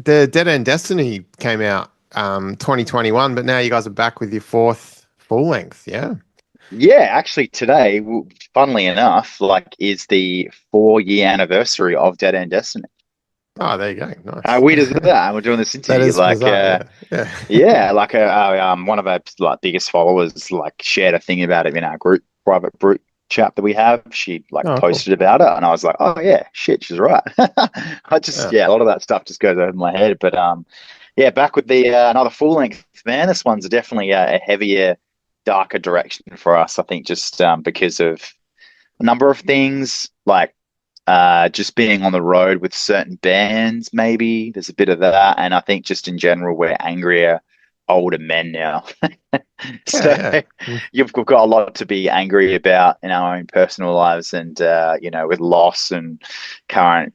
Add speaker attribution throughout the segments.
Speaker 1: the Dead End Destiny came out 2021, but now you guys are back with your fourth full length. Yeah.
Speaker 2: Yeah, actually, today, funnily enough, like is the 4 year anniversary of Dead End Destiny.
Speaker 1: Oh, there you go.
Speaker 2: How
Speaker 1: Nice.
Speaker 2: weird is that? We're doing this
Speaker 1: That
Speaker 2: interview.
Speaker 1: is bizarre. Yeah. Yeah.
Speaker 2: Yeah, like one of our like biggest followers like shared a thing about it in our group, private group chat that we have. She like
Speaker 1: Oh, cool.
Speaker 2: posted about it, and I was like, oh yeah, shit, she's right.
Speaker 1: Yeah.
Speaker 2: Yeah, a lot of that stuff just goes over my head. But yeah, back with the another full length, man. This one's definitely a heavier, darker direction for us. I think just because of a number of things, like just being on the road with certain bands, maybe there's a bit of that, and I think just in general we're angrier older men now.
Speaker 1: Yeah.
Speaker 2: So
Speaker 1: Yeah. Mm.
Speaker 2: you've got a lot to be angry about in our own personal lives, and with loss and current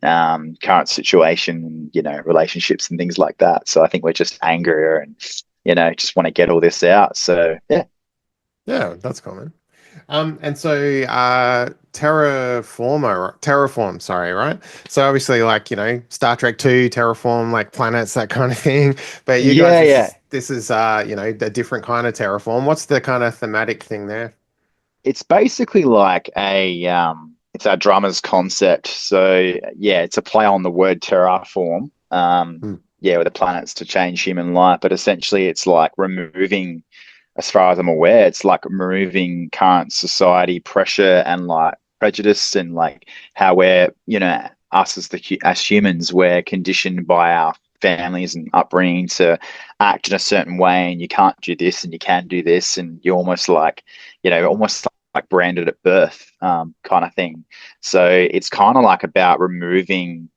Speaker 2: situation, relationships and things like that. So I think we're just angrier and just want to get all this out. So yeah.
Speaker 1: Yeah. That's common. And so Terraform, sorry, right? So obviously, like, Star Trek 2, Terraform, like planets, that kind of thing. But you guys,
Speaker 2: Yeah,
Speaker 1: this
Speaker 2: yeah.
Speaker 1: is this is a different kind of terraform. What's the kind of thematic thing there?
Speaker 2: It's basically like it's our drummer's concept. So yeah, it's a play on the word terraform.
Speaker 1: Hmm.
Speaker 2: Yeah, with the planets to change human life, but essentially it's like removing, as far as I'm aware, it's like removing current society pressure and like prejudice and like how we're, us as humans, we're conditioned by our families and upbringing to act in a certain way, and you can't do this and you can do this, and you're almost like, almost like branded at birth, kind of thing. So it's kind of like about removing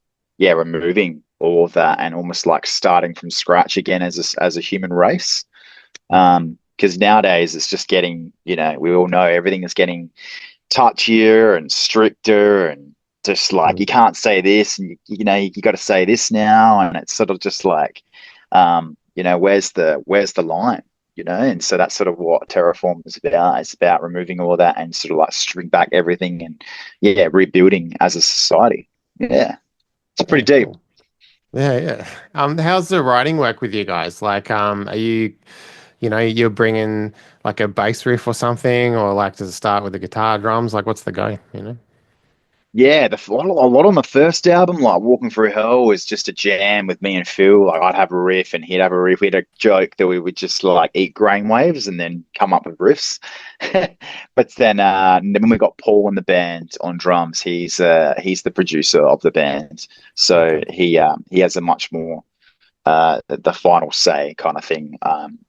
Speaker 2: all of that and almost like starting from scratch again as a human race. Because nowadays it's just getting, we all know everything is getting touchier and stricter, and just like
Speaker 1: Hmm.
Speaker 2: you can't say this, and you got to say this now, and it's sort of just like, where's the line, and so that's sort of what Terraform is about. It's about removing all of that and sort of like stripping back everything and yeah, rebuilding as a society. Yeah, it's pretty
Speaker 1: Yeah,
Speaker 2: deep.
Speaker 1: cool. Yeah, yeah. How's the writing work with you guys? Like, are you're bringing like a bass riff or something, or like does it start with the guitar, drums? Like, what's the go?
Speaker 2: Yeah, a lot on the first album, like Walking Through Hell, was just a jam with me and Phil. Like I'd have a riff and he'd have a riff. We had a joke that we would just like eat grain waves and then come up with riffs. But then when we got Paul in the band on drums, he's the producer of the band, so
Speaker 1: Okay.
Speaker 2: he has a much more the final say kind of thing,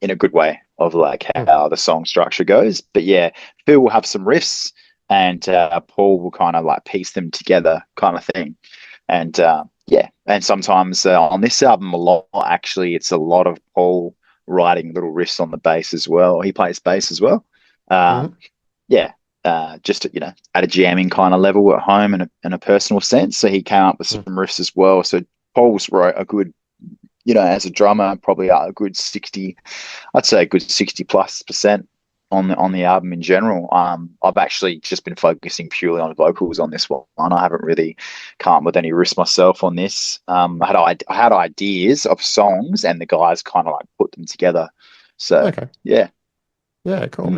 Speaker 2: in a good way of like
Speaker 1: Hmm.
Speaker 2: how the song structure goes. But yeah, Phil will have some riffs, and Paul will kind of like piece them together, kind of thing. And yeah, and sometimes on this album, a lot actually, it's a lot of Paul writing little riffs on the bass as well. He plays bass as well.
Speaker 1: Hmm.
Speaker 2: Um, yeah. Just at a jamming kind of level at home in a personal sense. So he came up with some riffs as well. So Paul's wrote a good, as a drummer, probably a good 60, I'd say a good 60 plus percent on the album in general. I've actually just been focusing purely on vocals on this one. I haven't really come up with any riffs myself on this. I had ideas of songs, and the guys kind of like put them together. So
Speaker 1: Okay.
Speaker 2: yeah.
Speaker 1: Yeah, cool,
Speaker 2: Mm.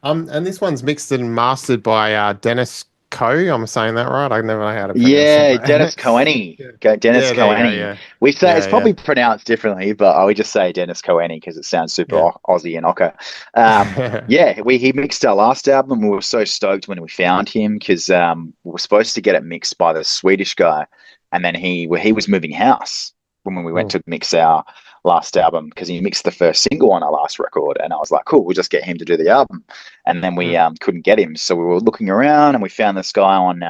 Speaker 1: man. And this one's mixed and mastered by Dennis Coe. I'm saying that right? I never know how to pronounce
Speaker 2: Yeah,
Speaker 1: that.
Speaker 2: Dennis Cohenny.
Speaker 1: Yeah.
Speaker 2: Dennis
Speaker 1: Yeah, there you go.
Speaker 2: Cohenny.
Speaker 1: Yeah.
Speaker 2: We say it's
Speaker 1: Yeah, yeah.
Speaker 2: probably pronounced differently, but I would just say Dennis Cohenny because it sounds super
Speaker 1: Yeah.
Speaker 2: Aussie and Ocker. Yeah, he mixed our last album. We were so stoked when we found him because we were supposed to get it mixed by the Swedish guy, and then he was moving house when we went
Speaker 1: Mm,
Speaker 2: to mix our last album because he mixed the first single on our last record, and I was like, cool, we'll just get him to do the album, and then we
Speaker 1: mm,
Speaker 2: couldn't get him, so we were looking around and we found this guy on.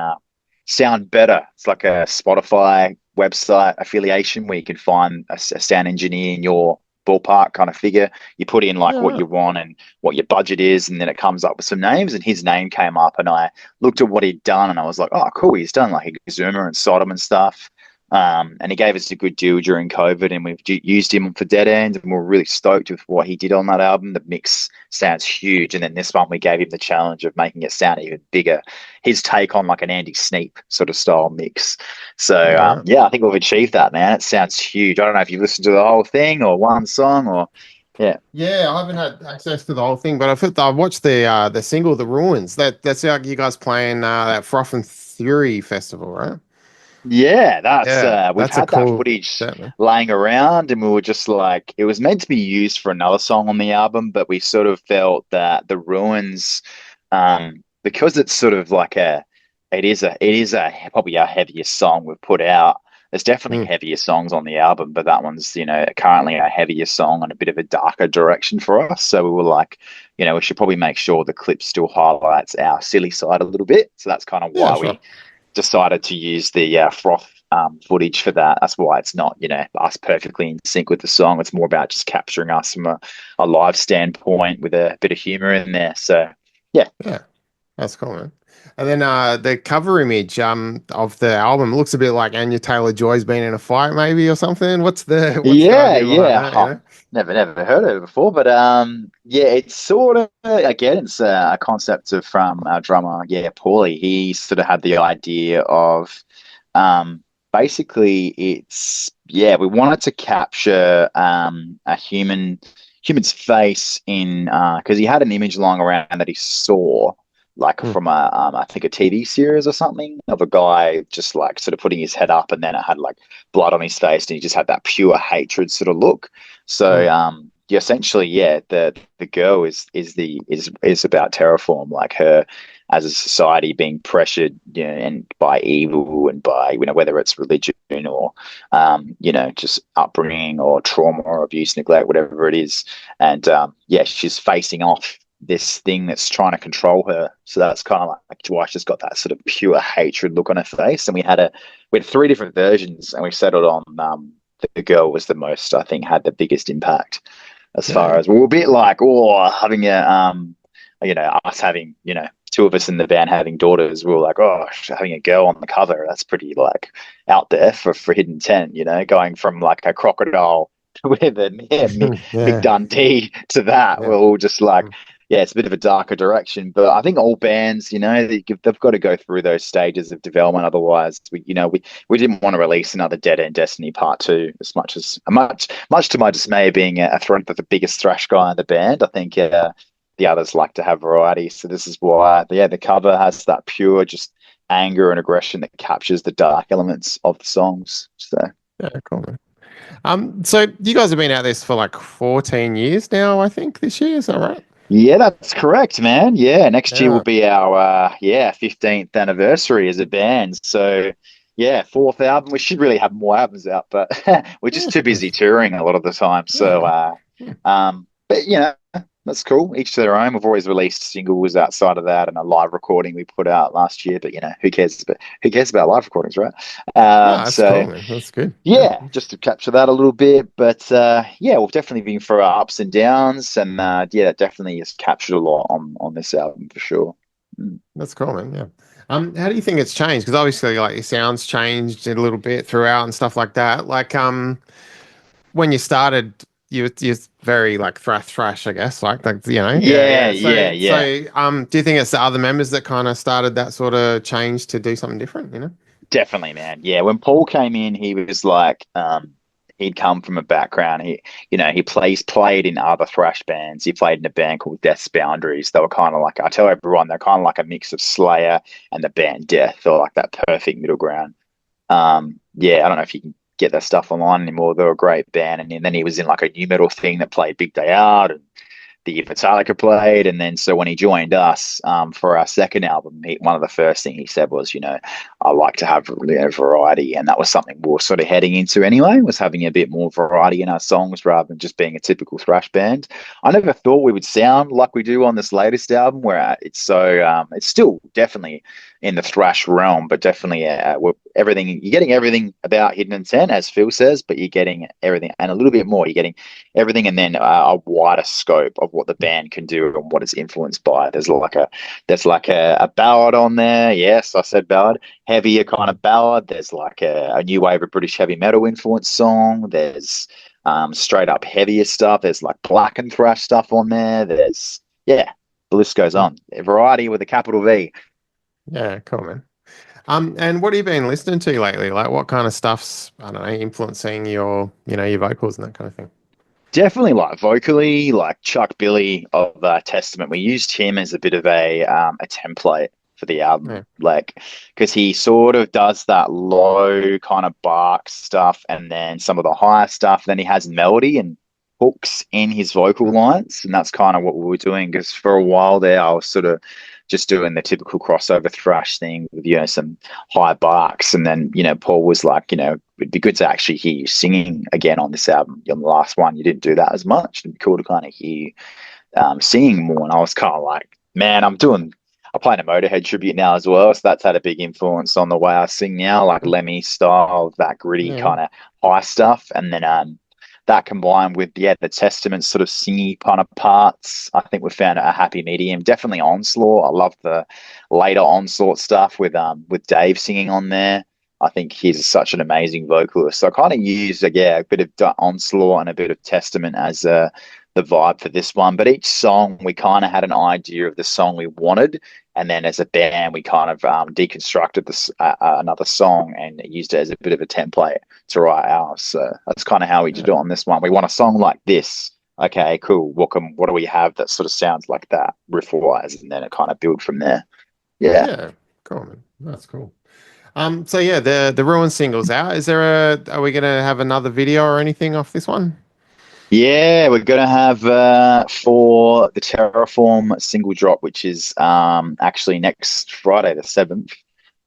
Speaker 2: Sound Better. It's like a Spotify website affiliation where you can find a sound engineer in your ballpark kind of figure. You put in like
Speaker 1: yeah,
Speaker 2: what
Speaker 1: right.
Speaker 2: you want and what your budget is, and then it comes up with some names. And his name came up, and I looked at what he'd done, and I was like, oh, cool, he's done like Exuma and Sodom and stuff. And he gave us a good deal during COVID, and we've used him for Dead End, and we're really stoked with what he did on that album. The mix sounds huge, and then this one we gave him the challenge of making it sound even bigger. His take on like an Andy Sneap sort of style mix. So
Speaker 1: Yeah, right.
Speaker 2: yeah, I think we've achieved that, man. It sounds huge. I don't know if you've listened to the whole thing or one song or yeah.
Speaker 1: Yeah, I haven't had access to the whole thing, but I've watched the single, "The Ruins." That's like you guys playing that Froth and Fury festival, right?
Speaker 2: Yeah, that's
Speaker 1: Yeah,
Speaker 2: we've
Speaker 1: that's a
Speaker 2: had that
Speaker 1: cool
Speaker 2: footage
Speaker 1: set, man.
Speaker 2: laying around, and we were just like, it was meant to be used for another song on the album, but we sort of felt that the ruins, because it's sort of like it is a probably our heaviest song we've put out. There's definitely
Speaker 1: Mm,
Speaker 2: heavier songs on the album, but that one's, currently our heaviest song and a bit of a darker direction for us. So we were like, we should probably make sure the clip still highlights our silly side a little bit. So that's kind of
Speaker 1: yeah,
Speaker 2: why
Speaker 1: sure.
Speaker 2: we decided to use the froth footage for that. That's why it's not, us perfectly in sync with the song. It's more about just capturing us from a live standpoint with a bit of humor in there. So, yeah.
Speaker 1: Yeah, that's cool, man. And then the cover image of the album looks a bit like Anya Taylor-Joy's been in a fight, maybe, or something. What's the
Speaker 2: Yeah,
Speaker 1: idea behind
Speaker 2: yeah.
Speaker 1: that? You
Speaker 2: Huh.
Speaker 1: know?
Speaker 2: Never heard of it before, but yeah, it's sort of again, it's a concept of from our drummer, yeah, Paulie. He sort of had the idea of basically it's yeah, we wanted to capture a human's face in because he had an image lying around that he saw like
Speaker 1: Mm,
Speaker 2: from a I think a TV series or something of a guy just like sort of putting his head up, and then it had like blood on his face, and he just had that pure hatred sort of look. So
Speaker 1: mm,
Speaker 2: yeah, essentially, yeah, the girl is about Terraform, like her as a society being pressured, and by evil and by whether it's religion or just upbringing or trauma or abuse, neglect, whatever it is, and yeah, she's facing off this thing that's trying to control her. So that's kind of like why she's got that sort of pure hatred look on her face. And we had three different versions, and we settled on the girl was the most, I think, had the biggest impact as
Speaker 1: yeah,
Speaker 2: far
Speaker 1: yeah.
Speaker 2: as we were a bit like, having us having, two of us in the band having daughters, we were like, oh, having a girl on the cover, that's pretty like out there for Hidden Tent, going from like a crocodile with a Mick
Speaker 1: Yeah,
Speaker 2: Dundee to that.
Speaker 1: yeah.
Speaker 2: We're all just like,
Speaker 1: Mm,
Speaker 2: yeah, it's a bit of a darker direction, but I think all bands, they've got to go through those stages of development. Otherwise, we didn't want to release another Dead End Destiny Part Two. Much to my dismay, being the biggest thrash guy in the band, I think the others like to have variety. So this is why, yeah, the cover has that pure just anger and aggression that captures the dark elements of the songs. So
Speaker 1: yeah, cool, man. So you guys have been at this for like 14 years now, I think, this year, is that right?
Speaker 2: yeah, that's correct, man. Yeah, next year will
Speaker 1: Yeah.
Speaker 2: be our 15th anniversary as a band. So yeah, fourth album. We should really have more albums out, but we're just
Speaker 1: Yeah.
Speaker 2: too busy touring a lot of the time. So
Speaker 1: Yeah. Yeah.
Speaker 2: but that's cool. Each to their own. We've always released singles outside of that and a live recording we put out last year. But who cares? But who cares about live recordings, right?
Speaker 1: No, that's
Speaker 2: So
Speaker 1: cool, man. That's good. Yeah.
Speaker 2: yeah, just to capture that a little bit. But yeah, we've definitely been through our ups and downs, and yeah, that definitely has captured a lot on this album for sure. Mm.
Speaker 1: That's cool, man. Yeah. How do you think it's changed? Because obviously, like your sounds changed a little bit throughout and stuff like that. Like, when you started, you're very like thrash, I guess. Yeah,
Speaker 2: Yeah,
Speaker 1: yeah.
Speaker 2: yeah, yeah.
Speaker 1: Do you think it's the other members that kind of started that sort of change to do something different?
Speaker 2: Definitely, man. Yeah, when Paul came in, he was like, he'd come from a background. He played in other thrash bands. He played in a band called Death's Boundaries. They were kind of like, I tell everyone, they're kind of like a mix of Slayer and the band Death, or like that perfect middle ground. Yeah, I don't know if you can get that stuff online anymore. They were a great band, and then he was in like a new metal thing that played Big Day Out and the year Metallica played. And then so when he joined us for our second album, one of the first things he said was, I like to have variety, and that was something we were sort of heading into anyway. Was having a bit more variety in our songs rather than just being a typical thrash band. I never thought we would sound like we do on this latest album, where it's so it's still definitely in the thrash realm, but definitely everything you're getting everything about Hidden Intent, as Phil says, but you're getting everything and a little bit more. You're getting everything, and then a wider scope of what the band can do and what it's influenced by. There's like a ballad on there. Yes, I said ballad, heavier kind of ballad. There's like a new wave of British heavy metal influence song. There's straight up heavier stuff. There's like black and thrash stuff on there. There's yeah, the list goes on. A variety with a capital V.
Speaker 1: Yeah, cool, man. And what have you been listening to lately? Like, what kind of stuff's, I don't know, influencing your, your vocals and that kind of thing?
Speaker 2: Definitely like vocally, like Chuck Billy of Testament. We used him as a bit of a template for the album,
Speaker 1: Yeah.
Speaker 2: like because he sort of does that low kind of bark stuff, and then some of the higher stuff. Then he has melody and hooks in his vocal
Speaker 1: Mm.
Speaker 2: lines, and that's kind of what we were doing. Because for a while there, I was sort of just doing the typical crossover thrash thing with some high barks, and then Paul was like, it'd be good to actually hear you singing again on this album. On the last one, you didn't do that as much. It'd be cool to kind of hear you singing more. And I was kind of like, man, I'm playing a Motorhead tribute now as well, so that's had a big influence on the way I sing now, like Lemmy style, that gritty
Speaker 1: Yeah.
Speaker 2: kind of high stuff, and then that combined with the Testament sort of singy kind of parts, I think we found a happy medium. Definitely Onslaught. I love the later Onslaught stuff with Dave singing on there. I think he's such an amazing vocalist. So I kind of used a bit of Onslaught and a bit of Testament as the vibe for this one. But each song we kind of had an idea of the song we wanted, and then as a band we kind of deconstructed this another song and used it as a bit of a template to write ours. So that's kind of how we did it on this one. We want a song like this. Okay, cool. What do we have that sort of sounds like that riff wise, and then it kind of build from there. Yeah.
Speaker 1: Yeah, cool, man. That's cool. So yeah, the Ruin single's out. Are we gonna have another video or anything off this one?
Speaker 2: Yeah, we're gonna have for the Terraform single drop, which is actually next Friday, the 7th.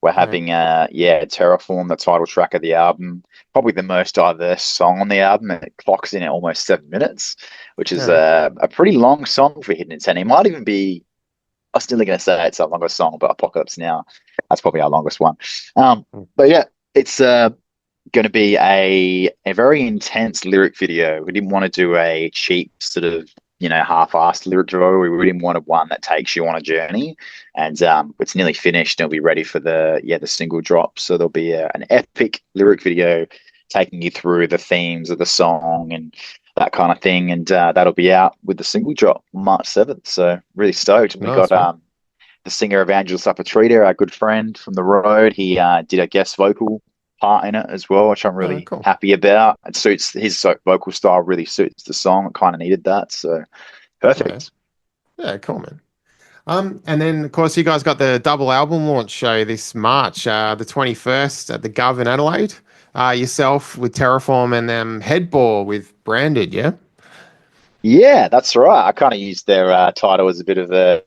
Speaker 2: We're
Speaker 1: Yeah.
Speaker 2: having Terraform, the title track of the album, probably the most diverse song on the album. It clocks in at almost 7 minutes, which is
Speaker 1: Yeah.
Speaker 2: a pretty long song for Hidden Intent. It might even be. I'm still going to say it's our longest song, but Apocalypse Now, that's probably our longest one.
Speaker 1: Mm.
Speaker 2: But yeah, it's going to be a very intense lyric video. We didn't want to do a cheap sort of half-assed lyric video. We really wanted one that takes you on a journey, and it's nearly finished. And it'll be ready for the single drop. So there'll be an epic lyric video taking you through the themes of the song and that kind of thing, and that'll be out with the single drop March 7th. So really stoked. And we
Speaker 1: Nice,
Speaker 2: got
Speaker 1: man.
Speaker 2: the singer Evangelist Apatrida, our good friend from the road. He did a guest vocal part in it as well, which I'm
Speaker 1: Oh,
Speaker 2: really
Speaker 1: cool.
Speaker 2: happy about. It suits his vocal style, really suits the song. It kind of needed that, so
Speaker 1: Yeah.
Speaker 2: perfect.
Speaker 1: Yeah, cool, man. And then of course you guys got the double album launch show this March, the 21st at the Gov in Adelaide. Yourself with Terraform and Headbore with Branded, yeah?
Speaker 2: Yeah, that's right. I kind of used their title as a bit of a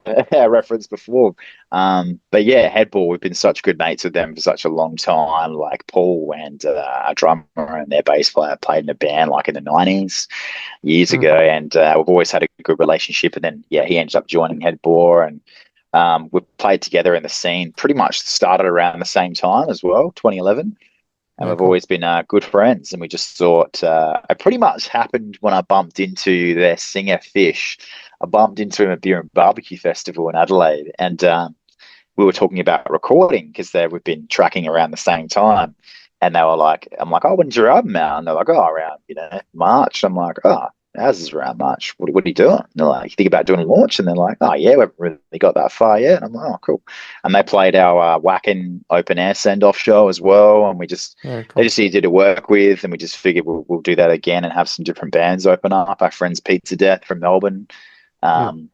Speaker 2: reference before. But yeah, Headball, we've been such good mates with them for such a long time. Like Paul and our drummer and their bass player played in a band like in the 90s years
Speaker 1: Mm.
Speaker 2: ago. And we've always had a good relationship. And then, yeah, he ended up joining Headball, and we played together in the scene pretty much started around the same time as well, 2011, and
Speaker 1: Yeah,
Speaker 2: we've
Speaker 1: cool.
Speaker 2: always been good friends. And we just thought it pretty much happened when I bumped into their singer Fish. I bumped into him at Beer and Barbecue Festival in Adelaide, and we were talking about recording because we've been tracking around the same time. And they were like, I'm like, oh, when's your album out? And they're like, oh, around March. I'm like, oh, ours is around March. What are you doing? And they're like, you think about doing a launch? And they're like, oh yeah, we haven't really got that far yet. And I'm like, oh, cool. And they played our Wacken open air send off show as well. And
Speaker 1: Yeah,
Speaker 2: they
Speaker 1: cool.
Speaker 2: just easy to work with, and we just figured we'll do that again and have some different bands open up. Our friends Pizza Death from Melbourne.
Speaker 1: Mm.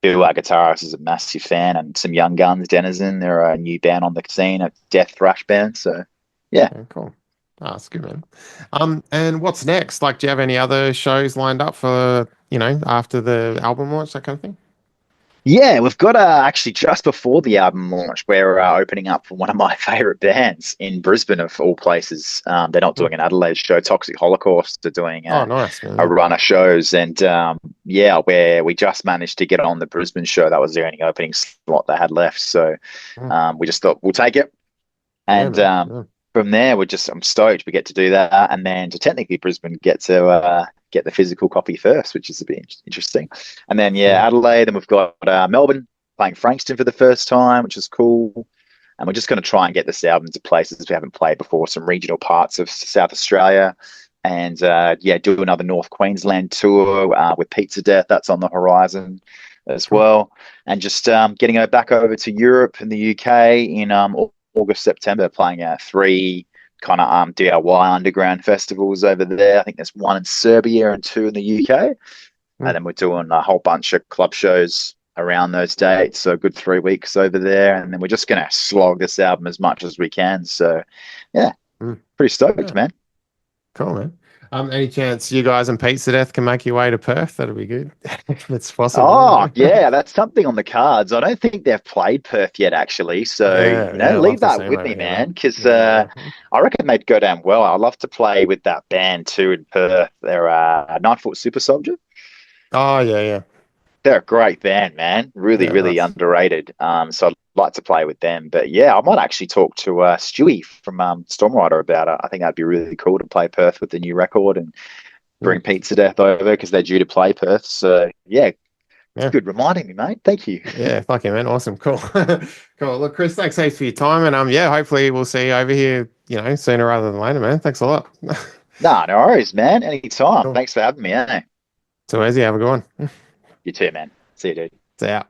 Speaker 2: Bill, our guitarist, is a massive fan, and some Young Guns, Denizen. They're a new band on the scene, a death thrash band. So, yeah.
Speaker 1: Yeah, cool. Ah, that's good, man. And what's next? Like, do you have any other shows lined up for, after the album launch, that kind of thing?
Speaker 2: Yeah, we've got actually just before the album launch, we're opening up for one of my favorite bands in Brisbane, of all places. They're not
Speaker 1: Hmm.
Speaker 2: doing an Adelaide show. Toxic Holocaust are doing
Speaker 1: Oh, nice,
Speaker 2: a
Speaker 1: man.
Speaker 2: run of shows, and yeah, where we just managed to get on the Brisbane show. That was the only opening slot they had left, so
Speaker 1: Hmm.
Speaker 2: we just thought we'll take it.
Speaker 1: Yeah,
Speaker 2: And
Speaker 1: man. Yeah.
Speaker 2: from there, I'm stoked we get to do that, and then to technically Brisbane get the physical copy first, which is a bit interesting. And then
Speaker 1: Hmm.
Speaker 2: yeah, Adelaide, and we've got Melbourne playing Frankston for the first time, which is cool. And we're just going to try and get this album to places we haven't played before, some regional parts of South Australia, and yeah, do another North Queensland tour with Pizza Death. That's on the horizon as
Speaker 1: Cool.
Speaker 2: well, and just getting back over to Europe and the UK in August, September, playing at three kind of DIY underground festivals over there. I think there's one in Serbia and two in the UK.
Speaker 1: Hmm.
Speaker 2: And then we're doing a whole bunch of club shows around those dates. So a good 3 weeks over there. And then we're just going to slog this album as much as we can. So yeah,
Speaker 1: Hmm.
Speaker 2: pretty stoked,
Speaker 1: Yeah.
Speaker 2: man.
Speaker 1: Cool, man. Any chance you guys and Pizza Death can make your way to Perth? That'd be good if it's possible, you
Speaker 2: Oh,
Speaker 1: know.
Speaker 2: yeah, that's something on the cards. I don't think they've played Perth yet, actually. So,
Speaker 1: Yeah, yeah, I'd love
Speaker 2: leave
Speaker 1: to
Speaker 2: that
Speaker 1: see them
Speaker 2: with
Speaker 1: over
Speaker 2: me,
Speaker 1: here, man.
Speaker 2: man, because
Speaker 1: Yeah, definitely.
Speaker 2: I reckon they'd go down well. I'd love to play with that band too in Perth. They're Nightfoot Super Soldier.
Speaker 1: Oh, yeah, yeah,
Speaker 2: They're a great band, man. Really,
Speaker 1: yeah,
Speaker 2: really
Speaker 1: nice.
Speaker 2: underrated. So I'd like to play with them. But yeah, I might actually talk to Stewie from Stormrider about it. I think that'd be really cool to play Perth with the new record and
Speaker 1: Mm,
Speaker 2: bring Pizza Death over because they're due to play Perth. So yeah, it's
Speaker 1: yeah,
Speaker 2: good reminding me, mate. Thank you.
Speaker 1: yeah, fuck yeah, man. Awesome, cool, cool. Look, Chris, thanks heaps for your time, and yeah, hopefully we'll see you over here, sooner rather than later, man. Thanks a lot.
Speaker 2: Nah, no worries, man. Anytime.
Speaker 1: Cool.
Speaker 2: Thanks for having me. Eh?
Speaker 1: So, Ezzy, have a good one.
Speaker 2: You too, man. See you, dude.
Speaker 1: See ya.